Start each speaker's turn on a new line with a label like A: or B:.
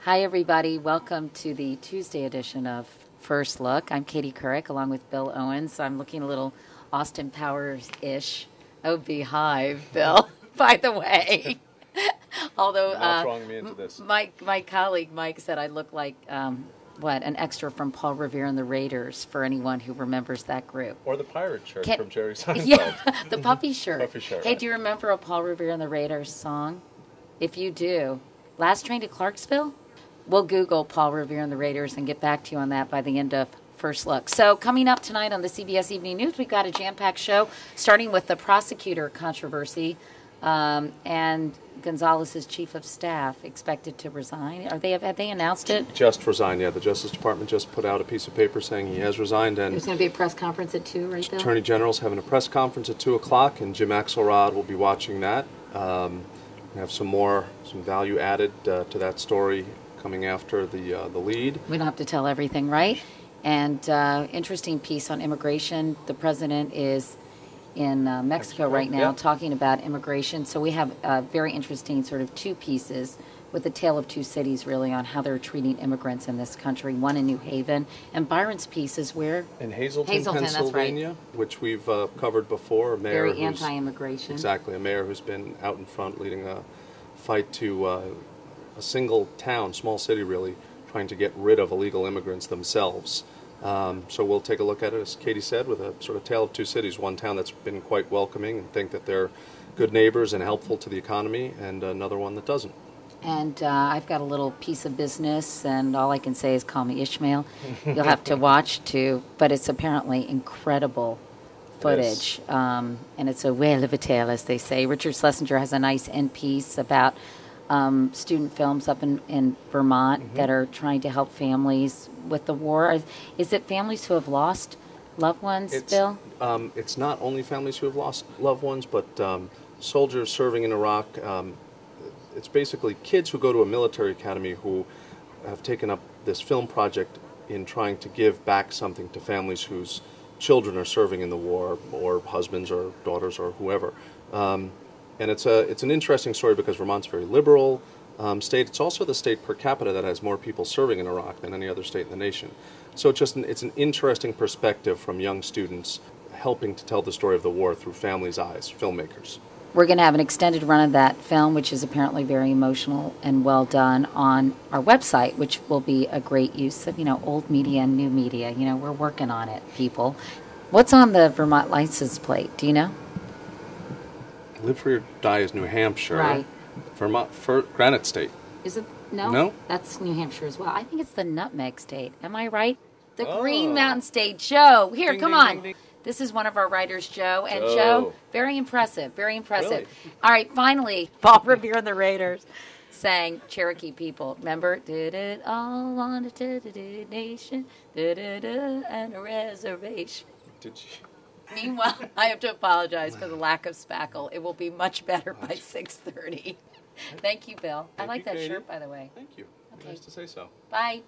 A: Hi, everybody. Welcome to the Tuesday edition of First Look. I'm Katie Couric, along with Bill Owens. I'm looking a little Austin Powers-ish. Oh, Beehive, Bill, by the way. Although
B: not throwing me into this.
A: My colleague Mike said I look like, an extra from Paul Revere and the Raiders, for anyone who remembers that group.
B: Or the pirate shirt from Jerry Seinfeld.
A: Yeah, the puffy shirt.
B: Puffy shirt,
A: Hey,
B: right.
A: do you remember a Paul Revere and the Raiders song? If you do, Last Train to Clarksville? We'll Google Paul Revere and the Raiders and get back to you on that by the end of First Look. So coming up tonight on the CBS Evening News, we've got a jam-packed show, starting with the prosecutor controversy, and Gonzalez's chief of staff expected to resign. Have they announced it?
B: Just resigned, yeah. The Justice Department just put out a piece of paper saying he has resigned. And
A: There's going to be a press conference at 2, right, Bill?
B: Attorney General's having a press conference at 2 o'clock, and Jim Axelrod will be watching that. We have some value added to that story coming after the lead.
A: We don't have to tell everything, right? And interesting piece on immigration. The president is in Mexico right now, talking about immigration. So we have a very interesting sort of two pieces with a tale of two cities, really, on how they're treating immigrants in this country. One in New Haven, and Byron's piece is where?
B: In Hazleton,
A: that's
B: Pennsylvania,
A: right.
B: Which we've covered before. A mayor
A: Very anti-immigration.
B: Exactly, a mayor who's been out in front leading a fight to a single town, small city really, trying to get rid of illegal immigrants themselves. So we'll take a look at it, as Katie said, with a sort of tale of two cities. One town that's been quite welcoming and think that they're good neighbors and helpful to the economy, and another one that doesn't.
A: And I've got a little piece of business, and all I can say is call me Ishmael. You'll have to watch too, but it's apparently incredible footage. And it's a whale of a tale, as they say. Richard Schlesinger has a nice end piece about student films up in Vermont that are trying to help families with the war. Is it families who have lost loved ones, Bill?
B: It's not only families who have lost loved ones, but soldiers serving in Iraq. It's basically kids who go to a military academy who have taken up this film project in trying to give back something to families whose children are serving in the war, or husbands or daughters or whoever. And it's an interesting story because Vermont's a very liberal state. It's also the state per capita that has more people serving in Iraq than any other state in the nation. So it's an interesting perspective from young students helping to tell the story of the war through families' eyes, filmmakers.
A: We're going to have an extended run of that film, which is apparently very emotional and well done, on our website, which will be a great use of, old media and new media. We're working on it, people. What's on the Vermont license plate? Do you know?
B: Live Free or Die is New Hampshire.
A: Right.
B: Vermont, Granite State.
A: Is it? No?
B: No?
A: That's New Hampshire as well. I think it's the Nutmeg State. Am I right? The Green Mountain State. Joe, here,
B: Ding,
A: come
B: ding,
A: on.
B: ding, ding.
A: This is one of our writers, Joe. And Joe, very impressive, very impressive.
B: Really?
A: All right, finally, Paul Revere and the Raiders sang Cherokee People. Remember? Did it all on a nation, and a reservation.
B: Did you?
A: Meanwhile, I have to apologize for the lack of spackle. It will be much better by 6:30. Thank you, Bill. I like that shirt, by the way.
B: Thank you.
A: Okay.
B: Nice to say so.
A: Bye.